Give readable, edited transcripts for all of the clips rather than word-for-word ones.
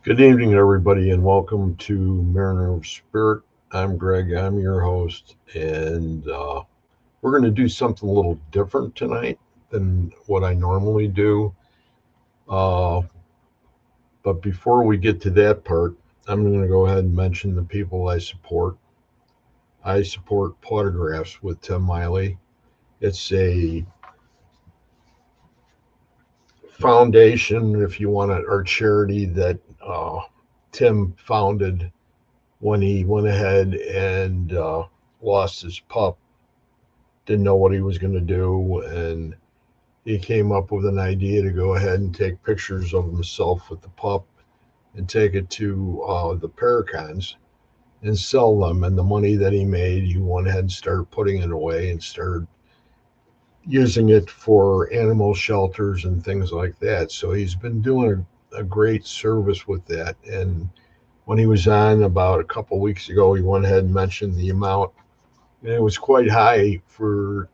Good evening, everybody, and welcome to Mariner of Spirit. I'm Greg, I'm your host, and we're going to do something a little different tonight than what I normally do. Uh, but before we get to that part, I'm going to go ahead and mention the people I support. I support Photographs with Tim Miley. It's a foundation, if you want it, or charity that Tim founded when he went ahead and lost his pup, didn't know what he was going to do, and he came up with an idea to go ahead and take pictures of himself with the pup and take it to the Paracons and sell them. And the money that he made, he went ahead and started putting it away and started using it for animal shelters and things like that. So he's been doing a great service with that. And when he was on about a couple of weeks ago, he went ahead and mentioned the amount, and it was quite high for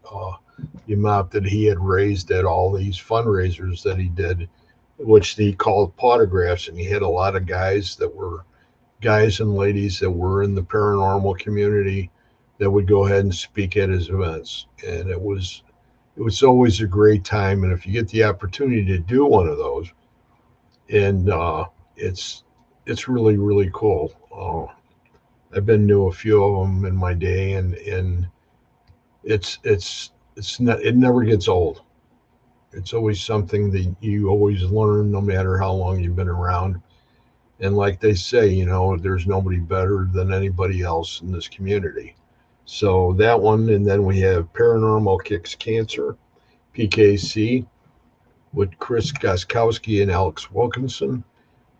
the amount that he had raised at all these fundraisers that he did, which he called Photographs. And he had a lot of guys and ladies that were in the paranormal community that would go ahead and speak at his events. And it was always a great time. And if you get the opportunity to do one of those, and it's really, really cool. I've been to a few of them in my day, and it never gets old. It's always something that you always learn, no matter how long you've been around. And like they say, there's nobody better than anybody else in this community. So that one, and then we have Paranormal Kicks Cancer, PKC, with Chris Goskowski and Alex Wilkinson.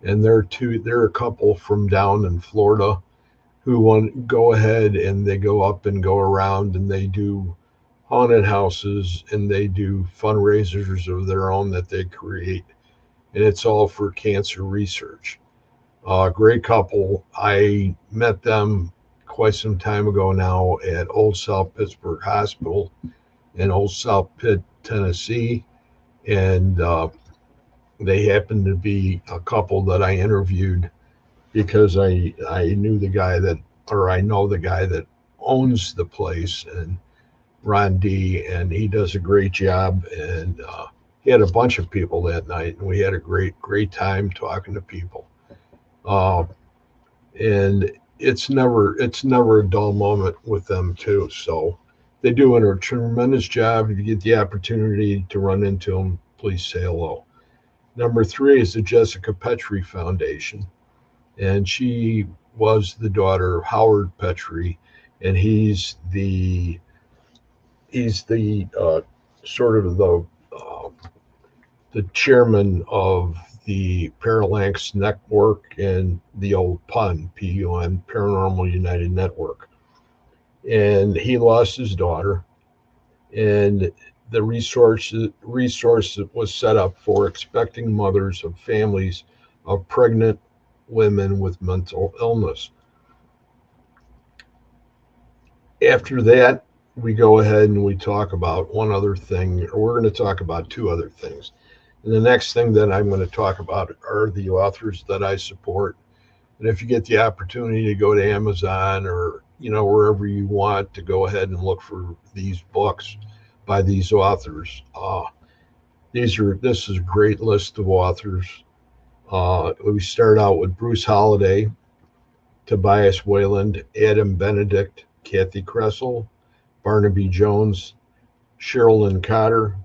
And they're a couple from down in Florida who want to go ahead and they go up and go around and they do haunted houses and they do fundraisers of their own that they create. And it's all for cancer research. Great couple. I met them quite some time ago now at Old South Pittsburgh Hospital in Old South Pitt, Tennessee. And they happened to be a couple that I interviewed because I know the guy that owns the place, and Ron D, and he does a great job. And he had a bunch of people that night, and we had a great time talking to people. And it's never a dull moment with them too. So they do a tremendous job. If you get the opportunity to run into them, please say hello. Number 3 is the Jessica Petrie Foundation, and she was the daughter of Howard Petrie, and he's the sort of the chairman of the Parallax Network and the old PUN, PUN, Paranormal United Network. And he lost his daughter, and the resource that was set up for expecting mothers of families of pregnant women with mental illness. After that, we go ahead and we talk about one other thing, or we're going to talk about 2 other things. And the next thing that I'm going to talk about are the authors that I support. And if you get the opportunity to go to Amazon or wherever you want to go ahead and look for these books by these authors, this is a great list of authors. We start out with Bruce Holliday, Tobias Wayland, Adam Benedict, Kathy Kressel, Barnaby Jones, Sherilyn Cotter,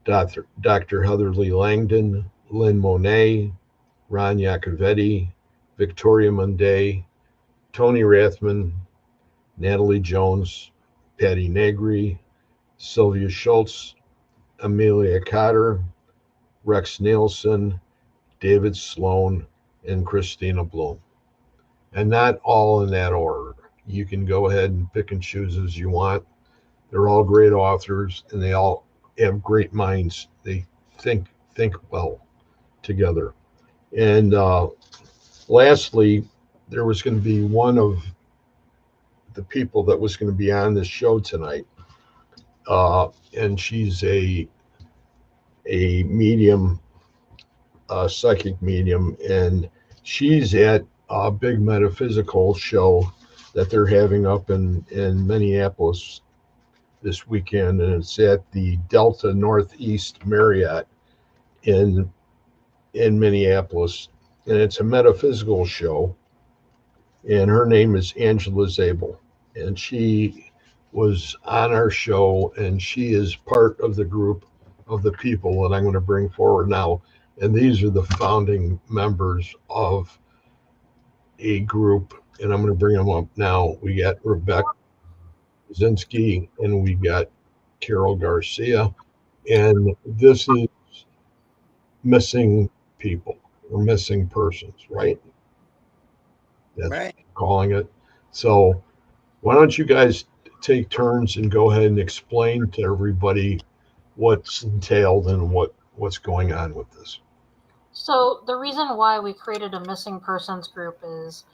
Dr. Heatherly Langdon, Lynn Monet, Ron Iacovetti, Victoria Munday, Tony Rathman, Natalie Jones, Patty Negri, Sylvia Schultz, Amelia Cotter, Rex Nielsen, David Sloan, and Christina Bloom. And not all in that order. You can go ahead and pick and choose as you want. They're all great authors, and they all have great minds. They think well together. And lastly, there was going to be one of the people that was going to be on this show tonight, and she's a medium, a psychic medium, and she's at a big metaphysical show that they're having up in Minneapolis this weekend, and it's at the Delta Northeast Marriott in Minneapolis, and it's a metaphysical show. And her name is Angela Zabel, and she was on our show, and she is part of the group of the people that I'm going to bring forward now. And these are the founding members of a group, and I'm going to bring them up now. We got Rebecca Zinski, and we got Carol Garcia, and this is missing people or missing persons, right? That's Right. what we're calling it. So why don't you guys take turns and go ahead and explain to everybody what's entailed and what's going on with this? So the reason why we created a missing persons group is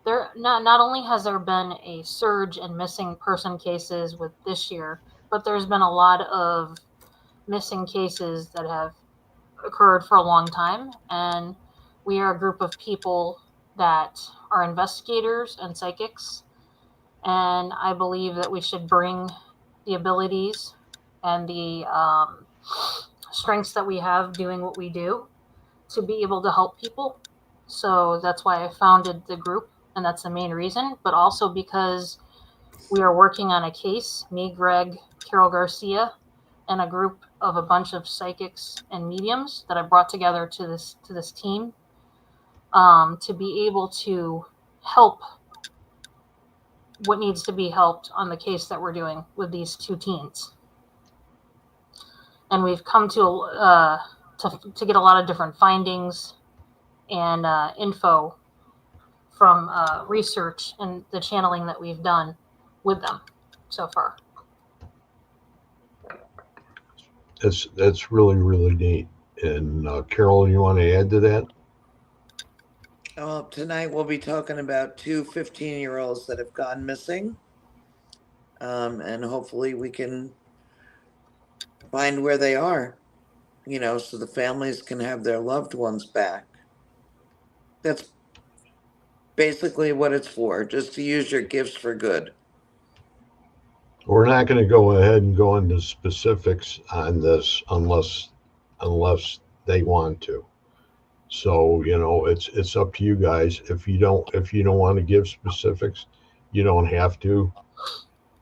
there not only has there been a surge in missing person cases with this year, but there's been a lot of missing cases that have occurred for a long time, and we are a group of people that are investigators and psychics, and I believe that we should bring the abilities and the strengths that we have doing what we do to be able to help people. So that's why I founded the group, and that's the main reason, but also because we are working on a case, me, Greg, Carol Garcia, and a group of a bunch of psychics and mediums that I brought together to this team to be able to help what needs to be helped on the case that we're doing with these two teens. And we've come to get a lot of different findings and info from research and the channeling that we've done with them so far. That's really really neat. And Carol, you want to add to that? Well, tonight we'll be talking about two 15-year-olds that have gone missing. And hopefully we can find where they are, so the families can have their loved ones back. That's basically what it's for, just to use your gifts for good. We're not going to go ahead and go into specifics on this unless they want to. So it's up to you guys. If you don't want to give specifics, you don't have to.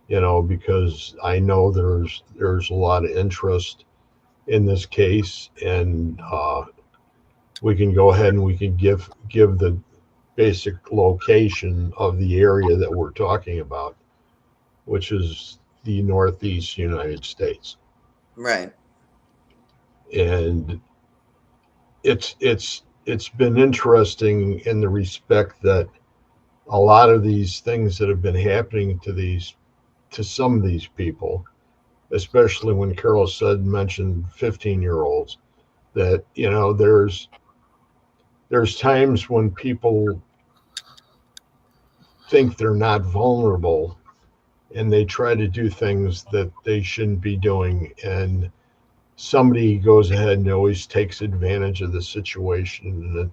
Because I know there's a lot of interest in this case, and we can go ahead and we can give the basic location of the area that we're talking about, which is the Northeast United States. Right. And it's been interesting in the respect that a lot of these things that have been happening to some of these people, especially when Carol mentioned 15-year-olds, that there's times when people think they're not vulnerable and they try to do things that they shouldn't be doing, and somebody goes ahead and always takes advantage of the situation,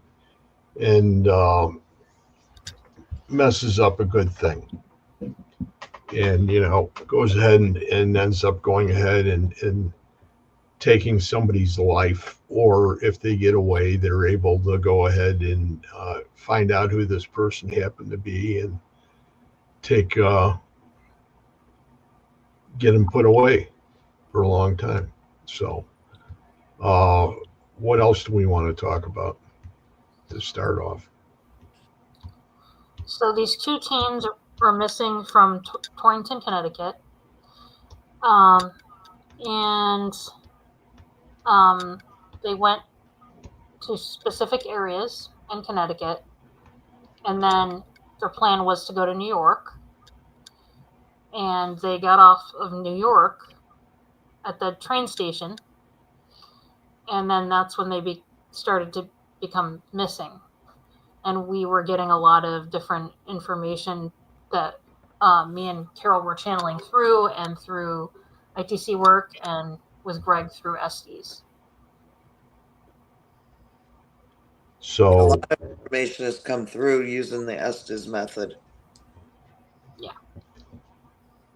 and messes up a good thing. And, goes ahead and ends up going ahead and taking somebody's life. Or if they get away, they're able to go ahead and find out who this person happened to be and take get him put away for a long time. So, uh, what else do we want to talk about to start off? So these two teens are missing from Torrington, Connecticut, um, and they went to specific areas in Connecticut, and then their plan was to go to New York. And they got off of New York at the train station, and then that's when they started to become missing. And we were getting a lot of different information that me and Carol were channeling through, and through ITC work, and with Greg through Estes. A So lot of information has come through using the Estes method. Yeah.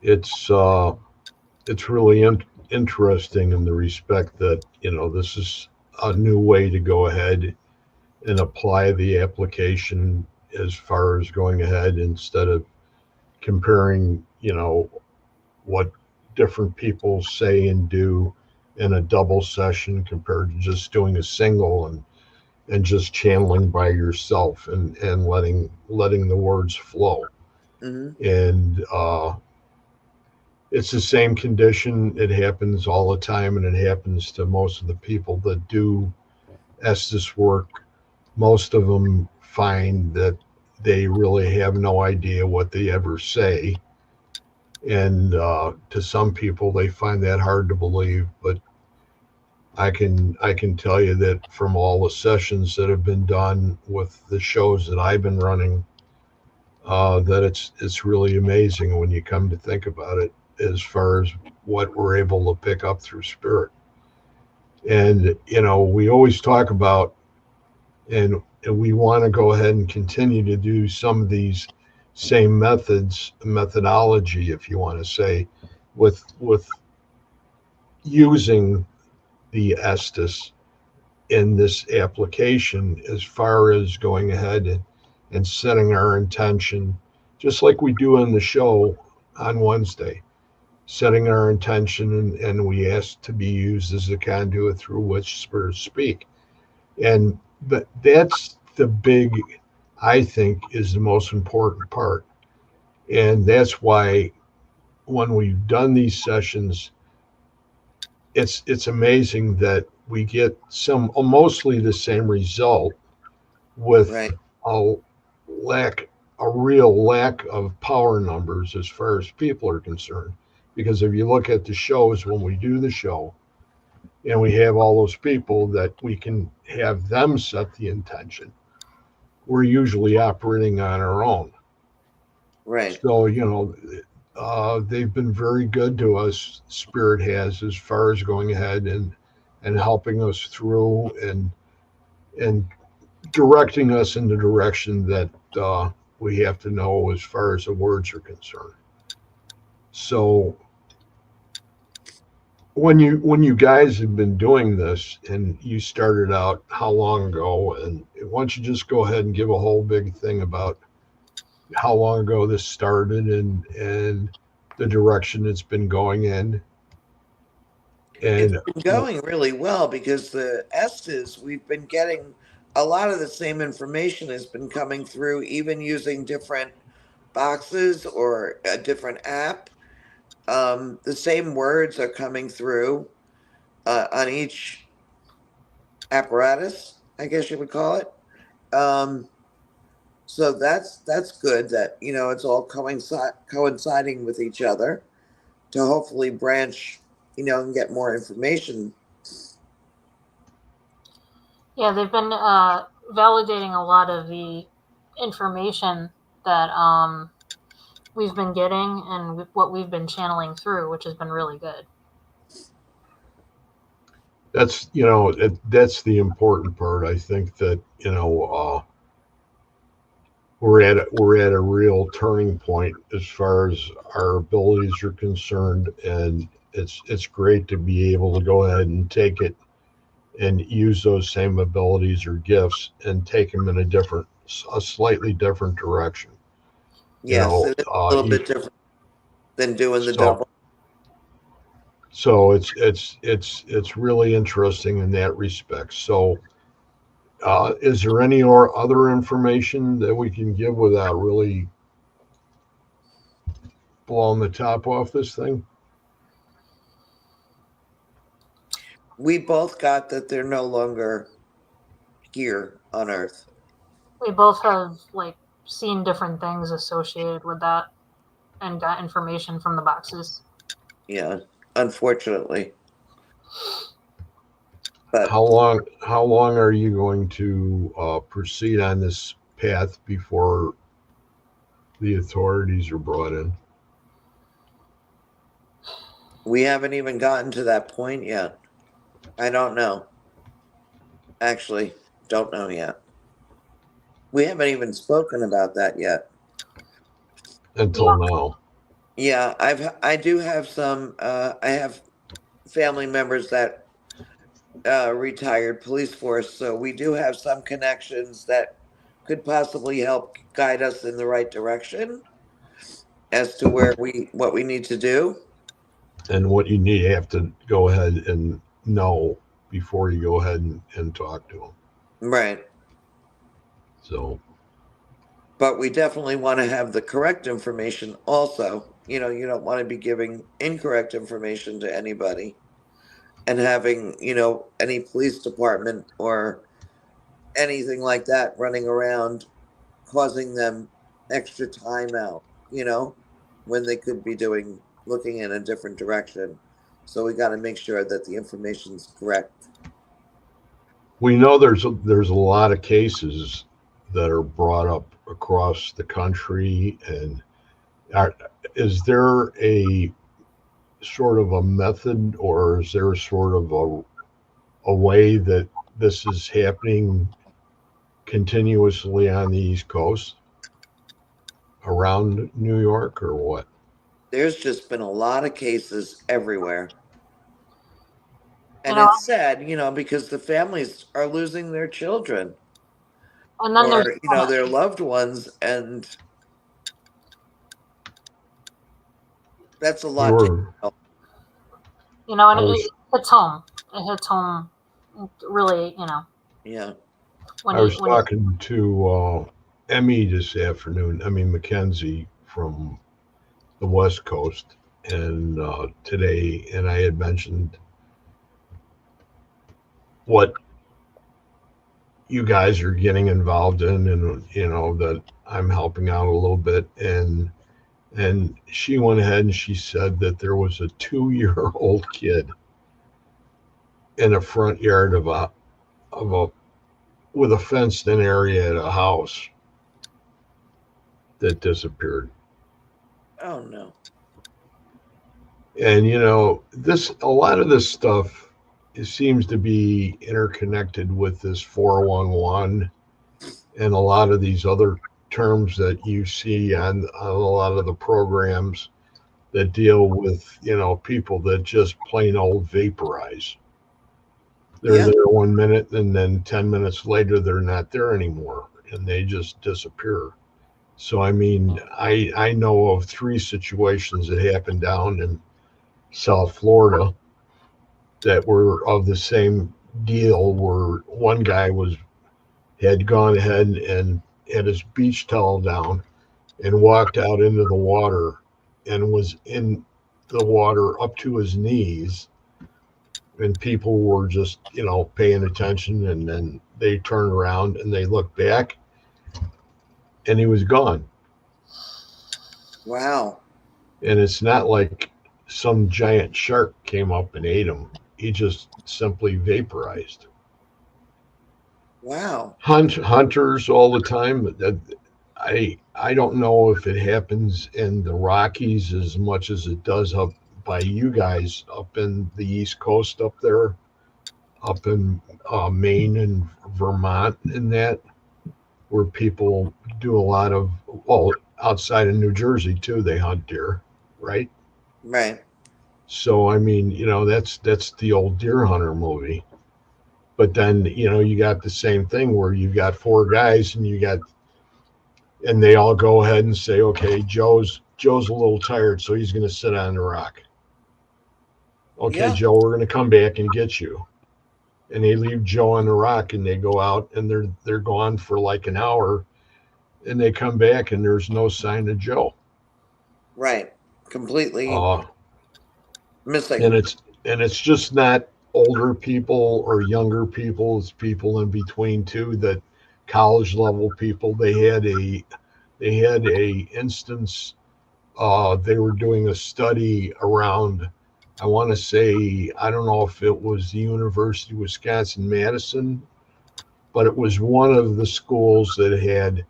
it's really interesting in the respect that this is a new way to go ahead and apply the application as far as going ahead instead of comparing what different people say and do in a double session compared to just doing a single and just channeling by yourself and letting the words flow. Hmm. And it's the same condition. It happens all the time, and it happens to most of the people that do Estes work. Most of them find that they really have no idea what they ever say. And to some people, they find that hard to believe. But I can tell you that from all the sessions that have been done with the shows that I've been running, that it's really amazing when you come to think about it, as far as what we're able to pick up through spirit. And we always talk about, and we want to go ahead and continue to do some of these same methodology, if you want to say, with using the Estes in this application, as far as going ahead and setting our intention, just like we do in the show on Wednesday, setting our intention, and we ask to be used as a conduit through which spirits speak. And but that's the big, I think, is the most important part. And that's why when we've done these sessions, it's amazing that we get some mostly the same result with Right. a lack a real lack of power numbers as far as people are concerned. Because if you look at the shows, when we do the show and we have all those people that we can have them set the intention, we're usually operating on our own. Right. So, they've been very good to us, Spirit has, as far as going ahead and helping us through and directing us in the direction that we have to know as far as the words are concerned. So when you guys have been doing this, and you started out how long ago, and why don't you just go ahead and give a whole big thing about how long ago this started and the direction it's been going in. It's And been going really well because the Estes, we've been getting a lot of the same information has been coming through, even using different boxes or a different app. The same words are coming through on each apparatus, I guess you would call it. Um, so that's good that it's all coinciding with each other to hopefully branch, and get more information. Yeah, they've been validating a lot of the information that we've been getting, and what we've been channeling through, which has been really good. that's the important part. I think that we're at a real turning point as far as our abilities are concerned, and it's great to be able to go ahead and take it and use those same abilities or gifts and take them in a slightly different direction. You Yes, know, it is a little bit different than doing the so double. so it's really interesting in that respect. So, is there any or other information that we can give without really blowing the top off this thing? We both got that they're no longer here on Earth. We both have like seen different things associated with that and got information from the boxes. Yeah, unfortunately. But How long are you going to proceed on this path before the authorities are brought in? we haven't even gotten to that point yet. I don't know. Actually, don't know yet. We haven't even spoken about that yet. Until Yeah. now. Yeah, I do have some. I have family members that retired police force, so we do have some connections that could possibly help guide us in the right direction as to what we need to do. And what you need have to go ahead and know before you go ahead and talk to them. Right. So, But we definitely want to have the correct information also. You know, you don't want to be giving incorrect information to anybody and having, any police department or anything like that running around causing them extra time out, when they could be looking in a different direction. So we got to make sure that the information's correct. we know there's a lot of cases that are brought up across the country, and are, is there a sort of a method, or is there sort of a way that this is happening continuously on the East Coast around New York, or what? There's just been a lot of cases everywhere. You And know, it's sad, because the families are losing their children and then there's or, their loved ones. And that's a We lot to were handle. and I it was hits home. It hits home really, Yeah. when I you was when talking to Emmy this afternoon, Emmy McKenzie from the West Coast, and today, and I had mentioned what you guys are getting involved in, and that I'm helping out a little bit, and she went ahead and she said that there was a 2-year-old kid in a front yard of a with a fenced in area at a house that disappeared. Oh, no. And this a lot of this stuff, it seems to be interconnected with this 411 and a lot of these other terms that you see on a lot of the programs that deal with people that just plain old vaporize. They're Yeah. there 1 minute, and then 10 minutes later they're not there anymore, and they just disappear. So I mean, I know of 3 situations that happened down in South Florida that were of the same deal, where one guy had gone ahead and had his beach towel down and walked out into the water and was in the water up to his knees, and people were just paying attention, and then they turned around and they looked back and he was gone. Wow. And it's not like some giant shark came up and ate him. He just simply vaporized. Wow. Hunters all the time. I don't know if it happens in the Rockies as much as it does up by you guys up in the East Coast up there, up in Maine and Vermont and that. where people do a lot of, well, outside of New Jersey too, they hunt deer, right? Right. So I mean, that's the old Deer Hunter movie. But then, you got the same thing where you've got four guys and they all go ahead and say, okay, Joe's a little tired, so he's going to sit on the rock. Okay, Yeah. Joe, we're going to come back and get you. And they leave Joe on the rock and they go out and they're gone for like an hour and they come back and there's no sign of Joe. Right. Completely Uh, missing. and it's just not older people or younger people, it's people in between too, that college level people. They had a instance. They were doing a study around, I want to say, I don't know if it was the University of Wisconsin Madison, but it was one of the schools that had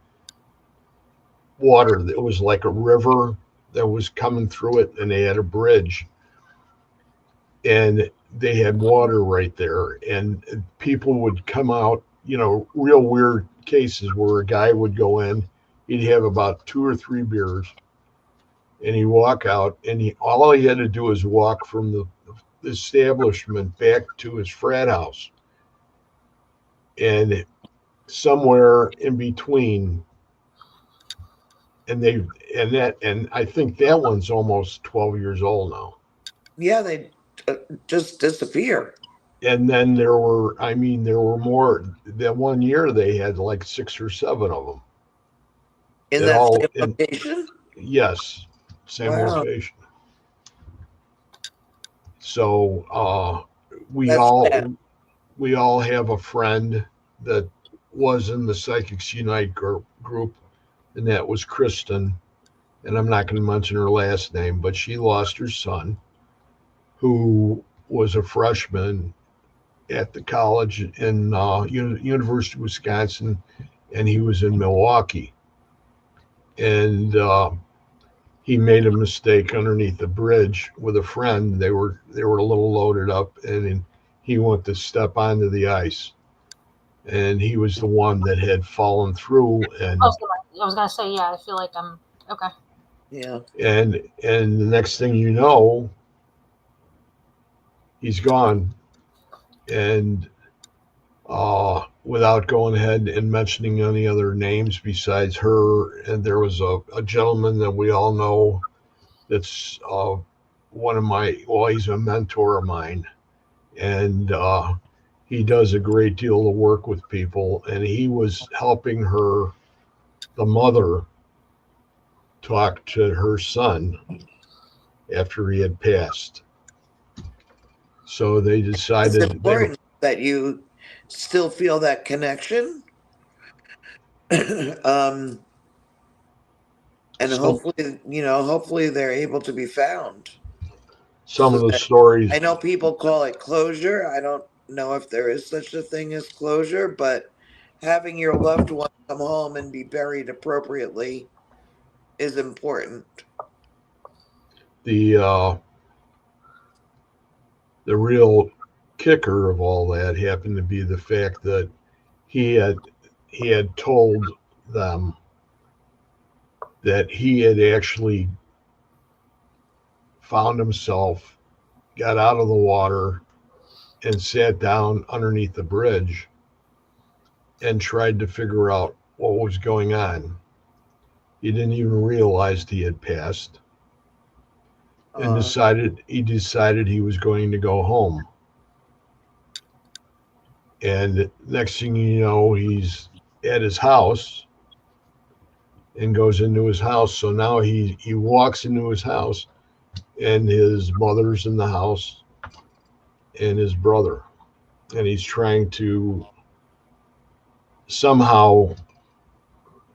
water. It was like a river that was coming through it, and they had a bridge, and they had water right there. And people would come out, real weird cases where a guy would go in, he'd have about two or three beers, and he'd walk out, and all he had to do was walk from the establishment back to his frat house. And somewhere in between, and they and I think that one's almost 12 years old now. Yeah, they just disappear And then there were more. That one year they had like six or seven of them. in It that all same in location. Yes, same Wow. location. So we That's sad. all have a friend that was in the Psychics Unite group, and that was Kristen. And I'm not going to mention her last name, but she lost her son, who was a freshman at the college in University of Wisconsin, and he was in Milwaukee. And he made a mistake underneath the bridge with a friend. They were a little loaded up, and he went to step onto the ice, and he was the one that had fallen through, I was gonna say, yeah. I feel like I'm okay. Yeah. and the next thing you know, he's gone. And without going ahead and mentioning any other names besides her, and there was a gentleman that we all know that's one of well, he's a mentor of mine, and he does a great deal of work with people, and he was helping the mother, talk to her son after he had passed. So they It's decided important that you still feel that connection. um, and some hopefully they're able to be found. some So of the that stories. I know people call it closure. I don't know if there is such a thing as closure, but having your loved one come home and be buried appropriately is important. The the real kicker of all that happened to be the fact that he had he had told them that he had actually found himself, got out of the water, and sat down underneath the bridge and tried to figure out what was going on. He didn't even realize he had passed, and Uh, decided he was going to go home. And next thing you know, he's at his house and goes into his house. So now he walks into his house, and his mother's in the house, and his brother, and he's trying to somehow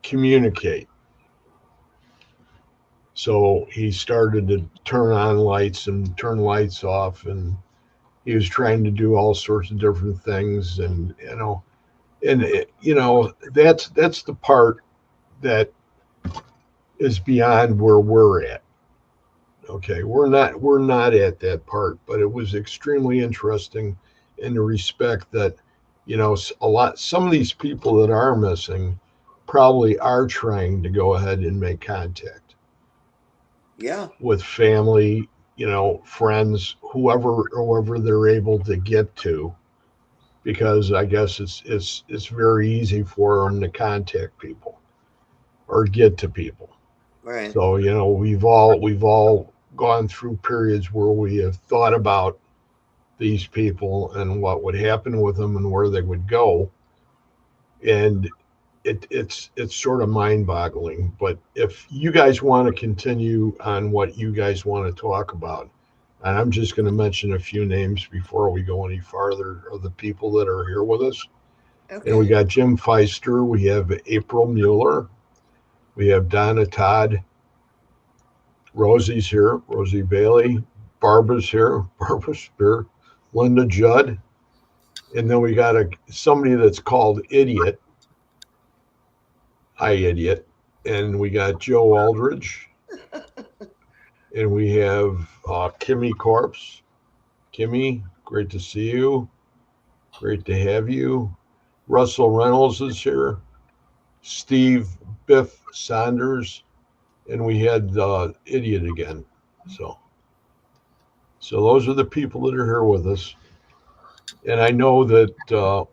communicate. So he started to turn on lights and turn lights off, and he was trying to do all sorts of different things, and that's the part that is beyond where we're at. Okay, we're not at that part, but it was extremely interesting in the respect that, a lot, some of these people that are missing, probably are trying to go ahead and make contact Yeah. with family, friends, whoever they're able to get to, because I guess it's very easy for them to contact people or get to people. Right. So we've all gone through periods where we have thought about these people and what would happen with them and where they would go, and it's sort of mind-boggling. But if you guys want to continue on what you guys want to talk about, and I'm just going to mention a few names before we go any farther of the people that are here with us. And we Okay. got Jim Feister, we have April Mueller, we have Donna Todd, Rosie's here, Rosie Bailey, Barbara's here, Barbara Spear, Linda Judd, and then we got somebody that's called Idiot, Hi Idiot, and we got Joe Aldridge, and we have Kimmy Corpse. Kimmy, great to see you. Great to have you. Russell Reynolds is here. Steve Biff Saunders, and we had Idiot again. So, so those are the people that are here with us. And I know that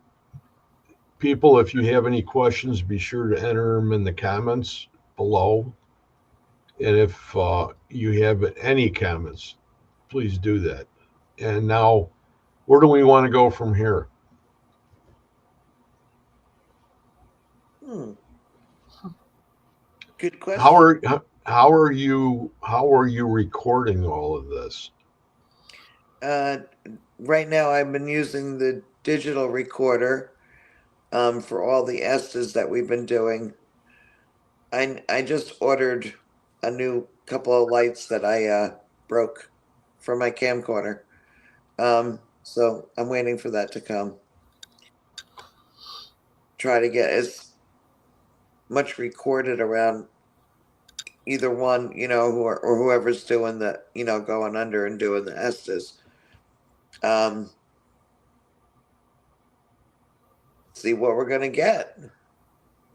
people, if you have any questions, be sure to enter them in the comments below. And if you have any comments, please do that. And now, where do we want to go from here? Hmm. Good How question. are how are you recording all of this? Uh, right now, I've been using the digital recorder for all the S's that we've been doing. I just ordered a new couple of lights that I broke for my camcorder. So I'm waiting for that to come. Try to get as much recorded around either one, or whoever's doing the, going under and doing the Estes. Um, See what we're gonna get,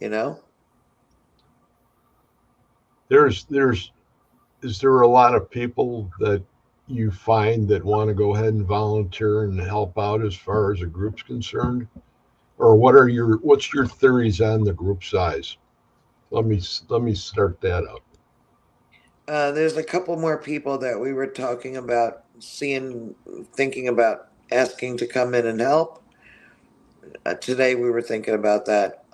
you know? There's is there a lot of people that you find that want to go ahead and volunteer and help out as far as a group's concerned? Or what's your theories on the group size? Let me start that up. There's a couple more people that we were talking about thinking about asking to come in and help. Today we were thinking about that.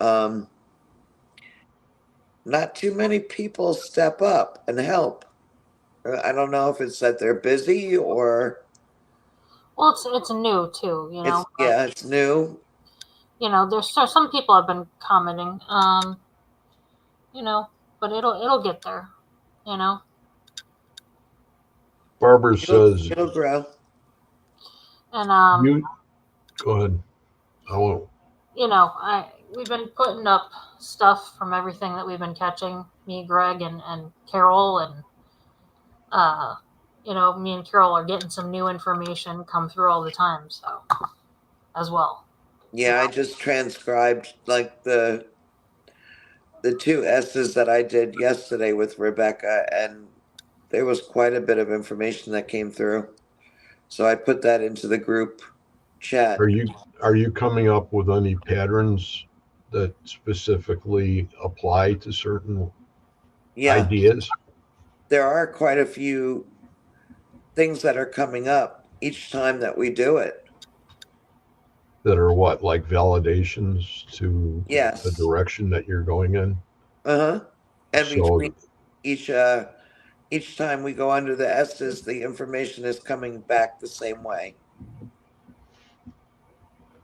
Not too many people step up and help. I don't know if it's that they're busy or Well, it's new too, it's, but yeah, it's new. there's some people have been commenting, you know, but it'll get there, you know. Barbara It'll says it'll grow. And you go ahead. I won't. I we've been putting up stuff from everything that we've been catching. Me, Greg, and Carol, and uh, me and Carol are getting some new information come through all the time. So as well, you Yeah, I know. just transcribed like the two S's that I did yesterday with Rebecca, and there was quite a bit of information that came through. So I put that into the group chat. Are you coming up with any patterns that specifically apply to certain Yeah, ideas there are quite a few things that are coming up each time that we do it. that are what, like validations to the Yes. direction that you're going in? Uh-huh. And between So each each time we go under the S's, the information is coming back the same way.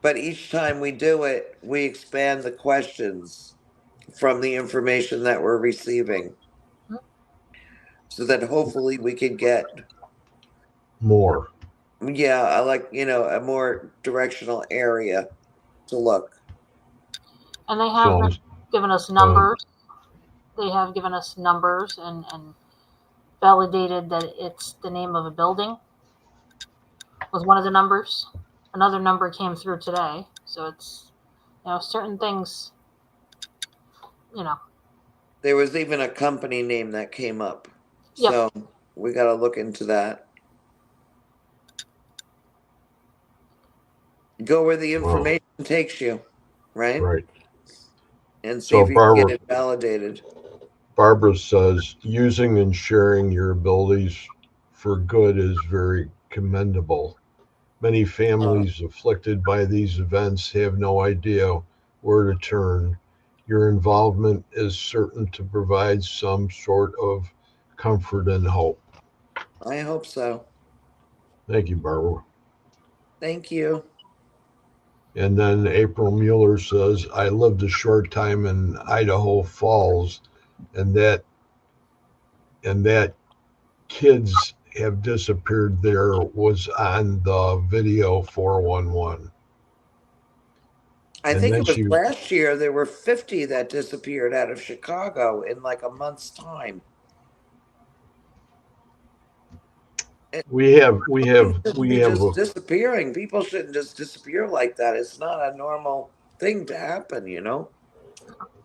But each time we do it, we expand the questions from the information that we're receiving so that hopefully we can get, more. yeah, I like, a more directional area to look. And they have So been I'm giving us go ahead. numbers. They have given us numbers and validated that it's the name of a building was one of the numbers. Another number came through today, so it's certain things you know. There was even a company name that came up. Yep. So we got to look into that. Go where the information takes you, right? Right. And see So if you can get it validated. Barbara says using and sharing your abilities for good is very commendable. Many families afflicted by these events have no idea where to turn. Your involvement is certain to provide some sort of comfort and hope. I hope so. Thank you, Barbara. Thank you. And then April Mueller says, I lived a short time in Idaho Falls, and that kids have disappeared there was on the video 411. I And think then it was she, last year there were 50 that disappeared out of Chicago in like a month's time. we have, we Things have, shouldn't we be have, just a, disappearing. People shouldn't just disappear like that. It's not a normal thing to happen, you know?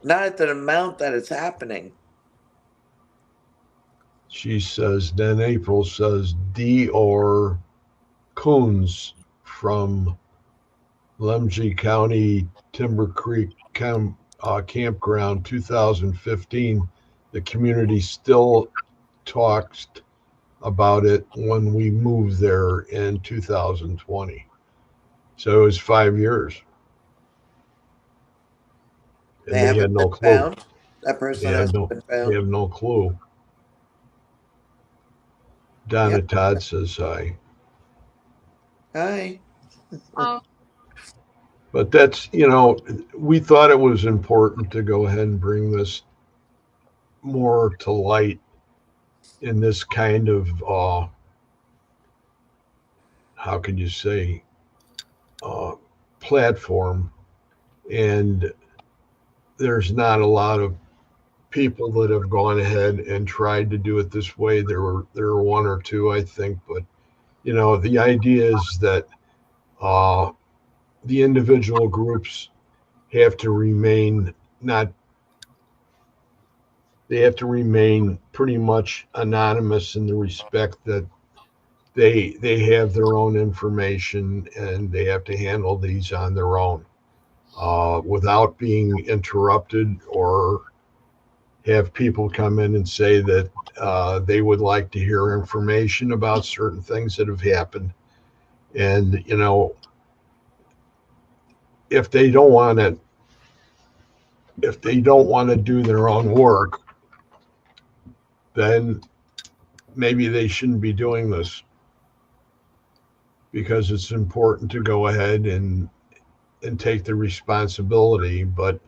Not at the amount that it's happening. she says, then April says, Dior Coons from Lemsey County Timber Creek Campground 2015. The community still talks about it when we moved there in 2020. So it was 5 years. They And they had haven't been no clue. found. That They person had hasn't no been they found. have no clue. Yep. Donna Todd says hi. Hi. But that's, we thought it was important to go ahead and bring this more to light in this kind of, how could you say, uh, platform. And there's not a lot of people that have gone ahead and tried to do it this way. There were one or two, I think, but the idea is that uh, the individual groups have to remain not they have to remain pretty much anonymous in the respect that they have their own information and they have to handle these on their own without being interrupted or have people come in and say that they would like to hear information about certain things that have happened. And, if they don't want to, if they don't want to do their own work, then maybe they shouldn't be doing this because it's important to go ahead and take the responsibility. But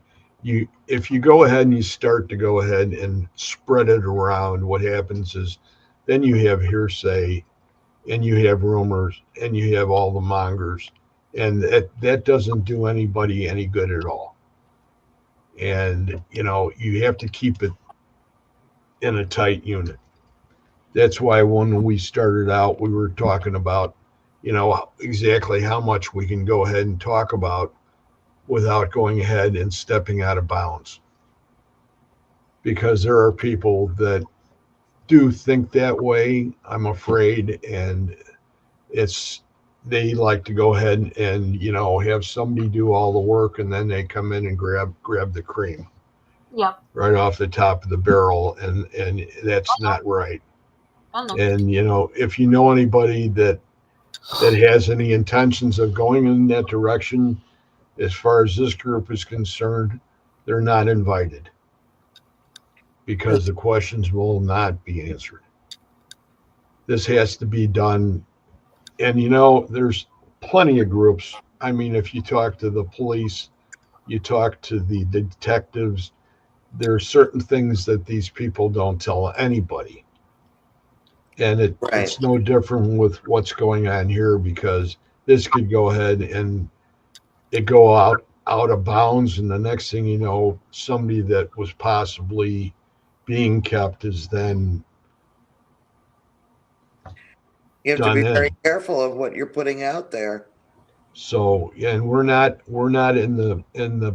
if you go ahead and you start to go ahead and spread it around, what happens is then you have hearsay and you have rumors and you have all the mongers, and that doesn't do anybody any good at all. And you have to keep it in a tight unit. That's why when we started out, we were talking about exactly how much we can go ahead and talk about without going ahead and stepping out of bounds, because there are people that do think that way, I'm afraid, and it's they like to go ahead and have somebody do all the work and then they come in and grab the cream Yep. right off the top of the barrel, and that's not right. And if you know anybody that has any intentions of going in that direction, as far as this group is concerned, they're not invited because the questions will not be answered. This has to be done. And there's plenty of groups. I mean, if you talk to the police, you talk to the detectives, there are certain things that these people don't tell anybody. And Right. it's no different with what's going on here, because this could go ahead and it go out of bounds, and the next thing you know, somebody that was possibly being kept is then You have to done be very in. careful of what you're putting out there. So, and we're not in the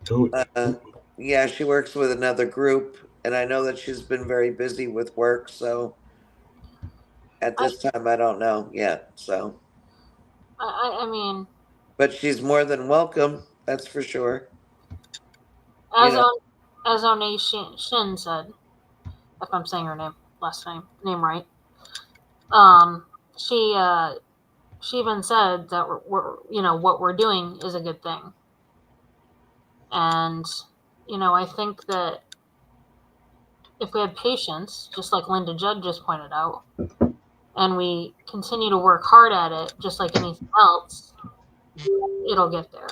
Who, Yeah, she works with another group, and I know that she's been very busy with work, so at I, this time I don't know yet. So, I mean, but she's more than welcome, that's for sure. You as know, on as One Shin said, if I'm saying her name right, um, she she even said that what we're doing is a good thing, and I think that if we had patience, just like Linda Judd just pointed out, and we continue to work hard at it, just like anything else, it'll get there.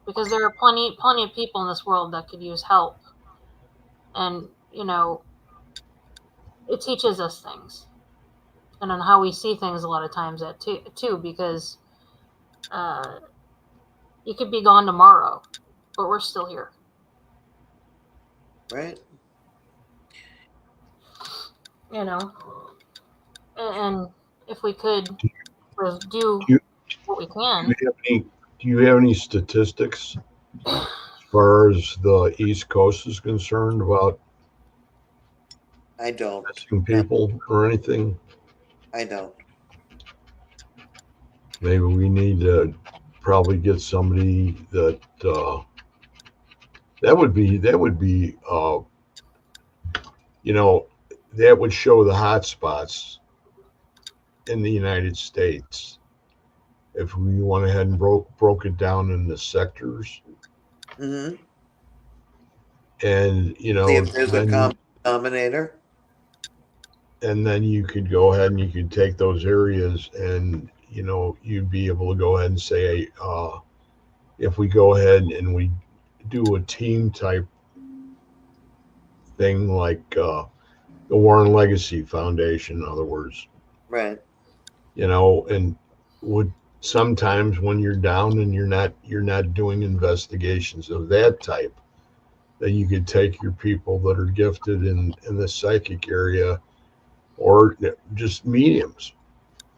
Because there are plenty of people in this world that could use help, and it teaches us things, and on how we see things a lot of times that too, because uh, you could be gone tomorrow, but we're still here. right? You know, and if we could do do you, what we do can. you have any do you have any statistics as far as the East Coast is concerned about I don't. missing No, people or anything? I don't. Maybe we need to probably get somebody that would be you know that would show the hot spots in the United States if we went ahead and broke it down into sectors, Hmm. and See if there's a common denominator. then you could go ahead and you could take those areas, and you'd be able to go ahead and say, if we go ahead and we do a team type thing like the Warren Legacy Foundation, in other words, Right. and would sometimes when you're down and you're not doing investigations of that type, that you could take your people that are gifted in the psychic area or just mediums,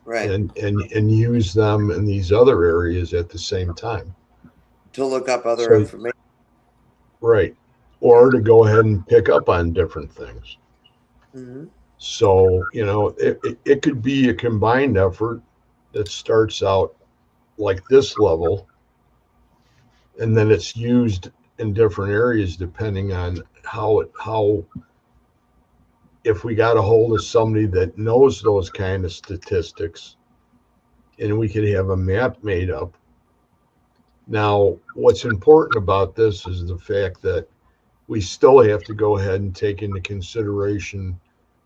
Right. and use them in these other areas at the same time. To look up other So information. right, or to go ahead and pick up on different things. Hmm. So it could be a combined effort that starts out like this level, and then it's used in different areas depending on how if we got a hold of somebody that knows those kind of statistics, and we could have a map made up. Now, what's important about this is the fact that we still have to go ahead and take into consideration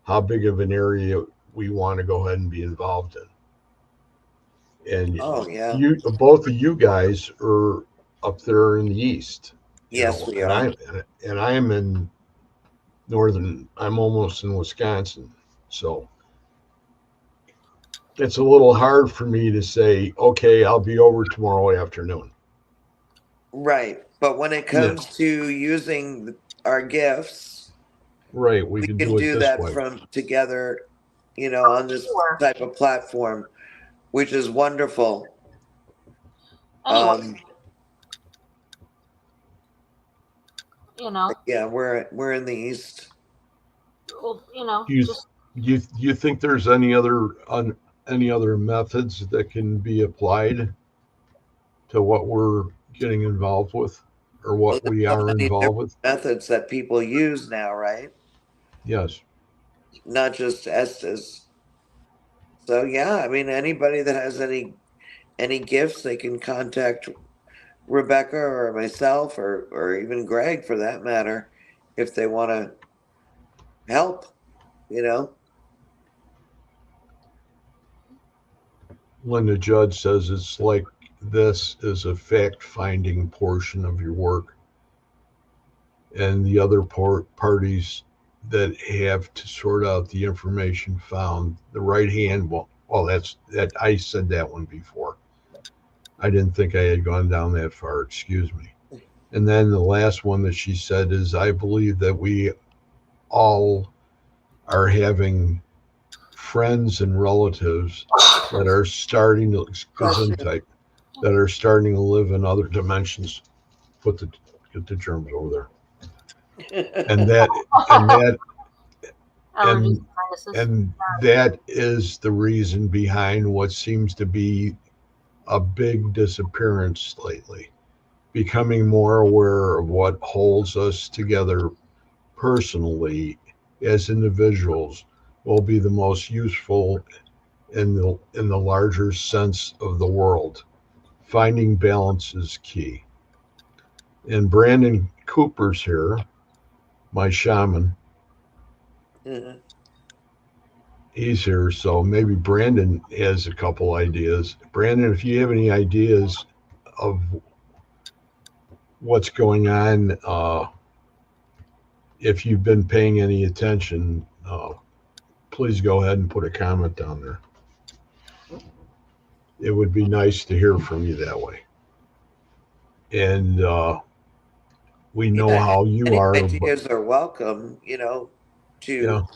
how big of an area we want to go ahead and be involved in. And Oh, yeah. both of you guys are up there in the east, Yes, we and are. I am in northern. I'm almost in Wisconsin, so it's a little hard for me to say, okay, I'll be over tomorrow afternoon. Right. But when it Yeah, comes to using our gifts, right. We we can can do it do this that way. from together, on this Sure. type of platform, which is wonderful. Anyway, Um, you know, yeah, we're in the East. well, Do you just do you think there's any other methods that can be applied to what we're getting involved with, or Well, what there's we so are many different involved with? methods that people use now, right? Yes. Not just Estes. So yeah, I mean anybody that has any gifts, they can contact Rebecca or myself or even Greg for that matter, if they want to help. You know. Linda Judd says it's like this is a fact finding portion of your work, and the other parties that have to sort out the information found. The right hand, well, that I said that one before. I didn't think I had gone down that far. Excuse me. And then the last one that she said is, I believe that we all are having friends and relatives that are starting to Bless you. gesundheit, that are starting to live in other dimensions. put the get the germs over there. And that and that Allergies, and sinuses. and that is the reason behind what seems to be a big disappearance lately. Becoming more aware of what holds us together personally as individuals will be the most useful in the larger sense of the world. Finding balance is key. And Brandon Cooper's here, my shaman. Mhm. He's here, so maybe Brandon has a couple ideas. Brandon, if you have any ideas of what's going on, if you've been paying any attention, please go ahead and put a comment down there. It would be nice to hear from you that way. And we know Yeah, how you any are, but ideas are welcome, yeah, to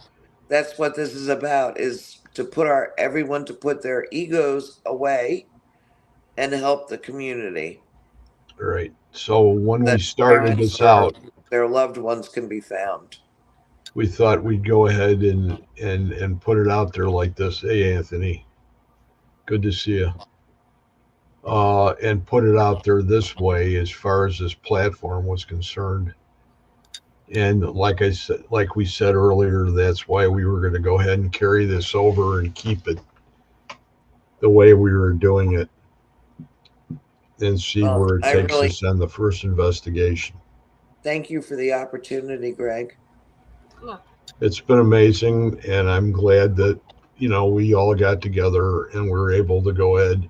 that's what this is about, is to put everyone to put their egos away and help the community, right. So when we that started parents this or out, their loved ones can be found. we thought we'd go ahead and put it out there like this. Hey, Anthony, good to see you. And put it out there this way as far as this platform was concerned. And like I said, like we said earlier, that's why we were going to go ahead and carry this over and keep it the way we were doing it and see Well, where it I takes really us on the first investigation. thank you for the opportunity, Greg. Yeah. It's been amazing, and I'm glad that we all got together and we're able to go ahead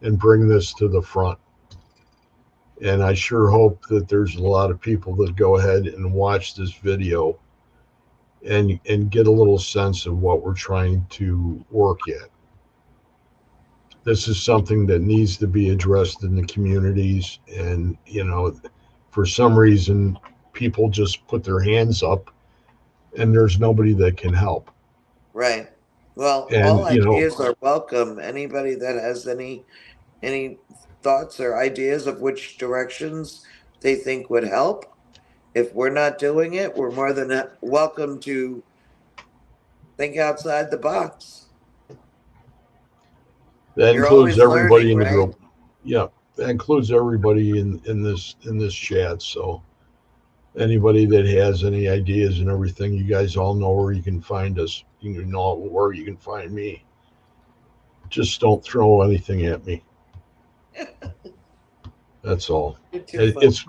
and bring this to the front. And I sure hope that there's a lot of people that go ahead and watch this video and get a little sense of what we're trying to work at. This is something that needs to be addressed in the communities, and for some reason people just put their hands up and there's nobody that can help. Right. Well, all And ideas are welcome. Anybody that has any thoughts or ideas of which directions they think would help. If we're not doing it, we're more than welcome to think outside the box. that You're includes always learning, everybody in the right? group. Yeah, that includes everybody in this chat. So anybody that has any ideas and everything, you guys all know where you can find us. You know where you can find me. Just don't throw anything at me. That's all. You're too It, fun. it's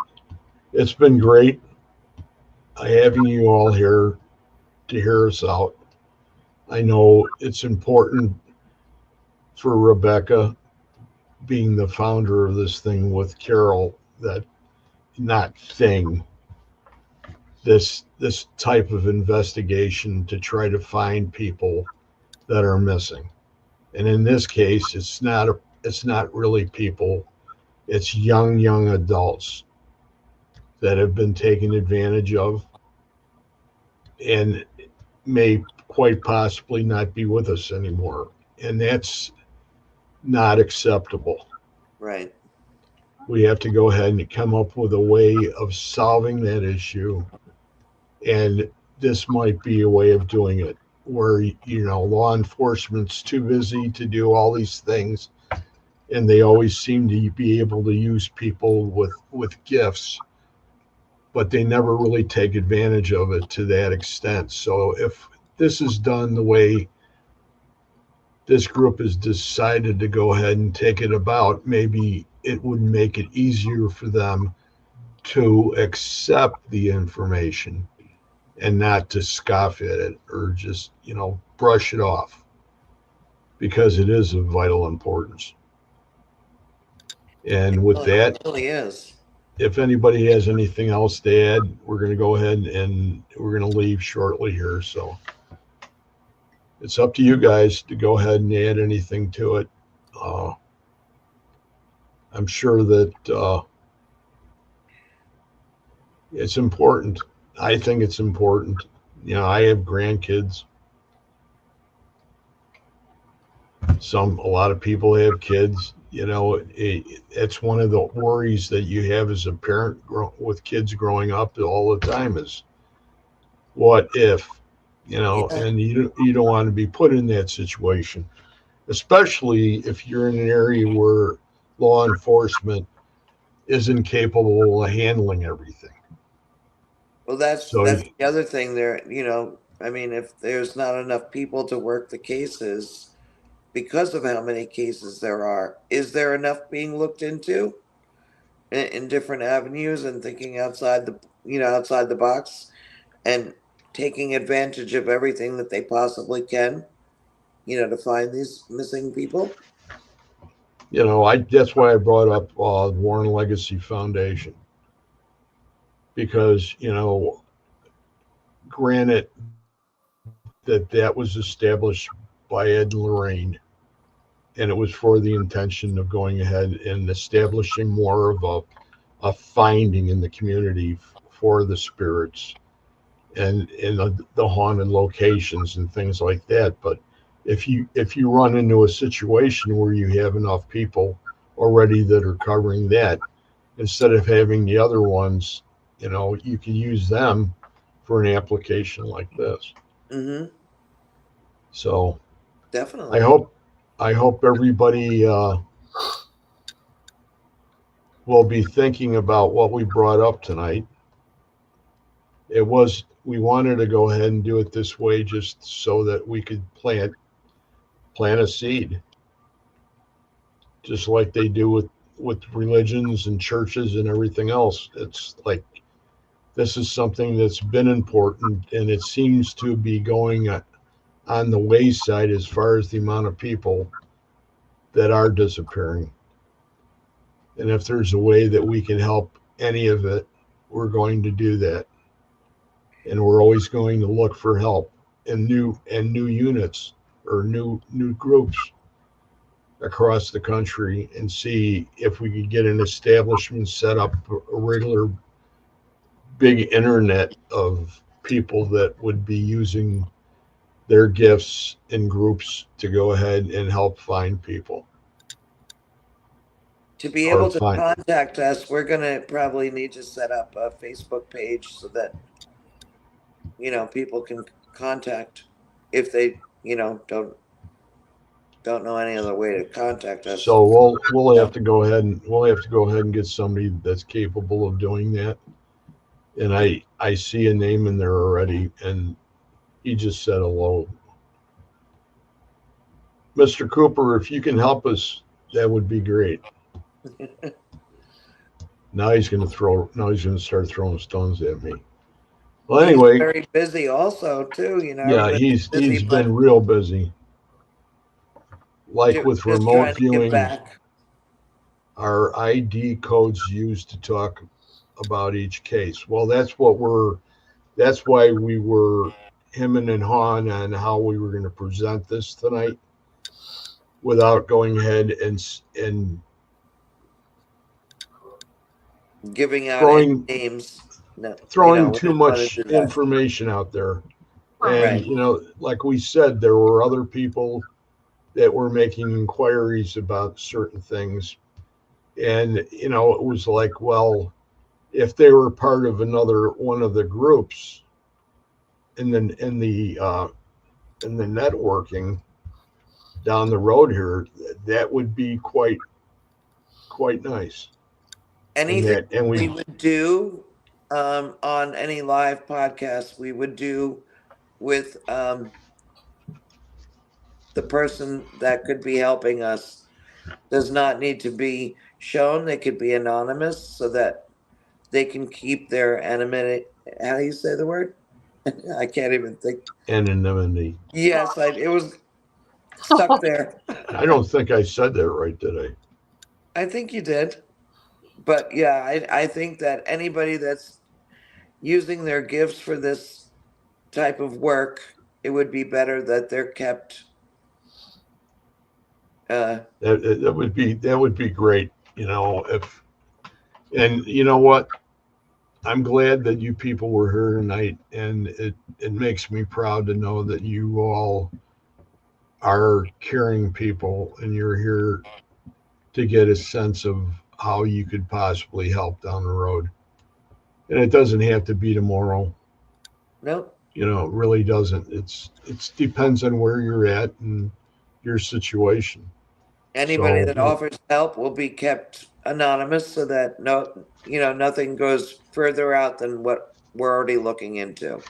it's been great having you all here to hear us out. I know it's important for Rebecca, being the founder of this thing with Carol, that not thing, this type of investigation to try to find people that are missing. And in this case, it's not really people. It's young adults that have been taken advantage of and may quite possibly not be with us anymore. And that's not acceptable. Right. We have to go ahead and come up with a way of solving that issue. And this might be a way of doing it where, law enforcement's too busy to do all these things. And they always seem to be able to use people with gifts, but they never really take advantage of it to that extent. So if this is done the way this group has decided to go ahead and take it about, maybe it would make it easier for them to accept the information and not to scoff at it or just, brush it off, because it is of vital importance. And with Well, that, it really is. if anybody has anything else to add, we're going to go ahead and we're going to leave shortly here. So it's up to you guys to go ahead and add anything to it. Uh, I'm sure that it's important. I think it's important. I have grandkids. A lot of people have kids. It's one of the worries that you have as a parent with kids growing up all the time is what if, Yeah. and you don't want to be put in that situation, especially if you're in an area where law enforcement isn't capable of handling everything. Well, that's So, that's the other thing there, I mean, if there's not enough people to work the cases because of how many cases there are, is there enough being looked into in different avenues and thinking outside the box and taking advantage of everything that they possibly can, to find these missing people? I that's why I brought up Warren Legacy Foundation because granted that was established by Ed and Lorraine, and it was for the intention of going ahead and establishing more of a finding in the community for the spirits and in the haunted locations and things like that. But if you run into a situation where you have enough people already that are covering that, instead of having the other ones, you can use them for an application like this. Mm-hmm. So I Definitely. hope I hope everybody will be thinking about what we brought up tonight. We wanted to go ahead and do it this way just so that we could plant a seed, just like they do with religions and churches and everything else. It's like this is something that's been important, and it seems to be going on the wayside as far as the amount of people that are disappearing. And if there's a way that we can help any of it, we're going to do that. And we're always going to look for help and new units or new groups across the country and see if we could get an establishment set up, a regular big internet of people that would be using their gifts in groups to go ahead and help find people To be or able to find. contact us, we're gonna probably need to set up a Facebook page so that people can contact if they don't know any other way to contact us. So we'll Yeah. have to go ahead and get somebody that's capable of doing that. And I see a name in there already, and he just said hello, Mr. Cooper. If you can help us, that would be great. Now he's gonna start throwing stones at me. Well, He's anyway, very busy also too, yeah, everybody's busy, he's but been real busy. Like with just remote trying to give viewings, back. our ID codes used to talk about each case. Well, that's why we were hemming and hawing on how we were going to present this tonight without going ahead and Giving out any throwing names. No, throwing we too didn't want much to do that. information out there. Right. And Right. like we said, there were other people that were making inquiries about certain things, and it was like, well, if they were part of another one of the groups in the networking down the road here, that would be quite nice. And Anything that and we we would do on any live podcast, we would do with the person that could be helping us. Does not need to be shown. They could be anonymous so that they can keep their anonymity. How do you say the word? I can't even think. anonymity. Yes, it was stuck there. I don't think I said that right, did I? I think you did. But yeah, I think that anybody that's using their gifts for this type of work, it would be better that they're kept. That would be great. If and you know what? I'm glad that you people were here tonight, and it makes me proud to know that you all are caring people, and you're here to get a sense of how you could possibly help down the road. And it doesn't have to be tomorrow. Nope. It really doesn't. It's depends on where you're at and your situation. Anybody So that offers help will be kept anonymous so that nothing goes further out than what we're already looking into.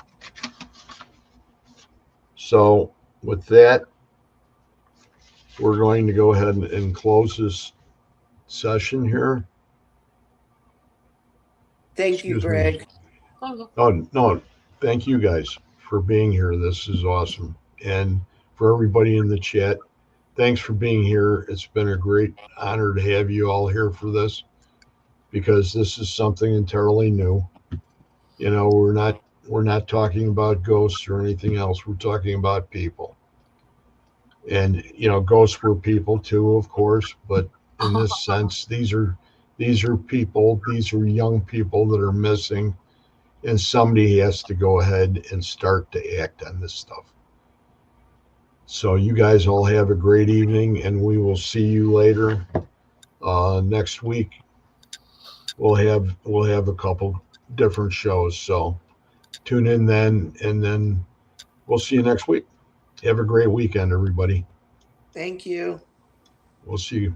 so with that, we're going to go ahead and close this session here. Thank you, Excuse me. Greg. Thank you. Oh, no, thank you guys for being here. This is awesome. And for everybody in the chat, thanks for being here. It's been a great honor to have you all here for this, because this is something entirely new. We're not talking about ghosts or anything else. We're talking about people. And ghosts were people too, of course, but in this sense, these are people, these are young people that are missing, and somebody has to go ahead and start to act on this stuff. So you guys all have a great evening, and we will see you later. Next week we'll have a couple different shows, so tune in then, and then we'll see you next week. Have a great weekend, everybody. Thank you. We'll see you.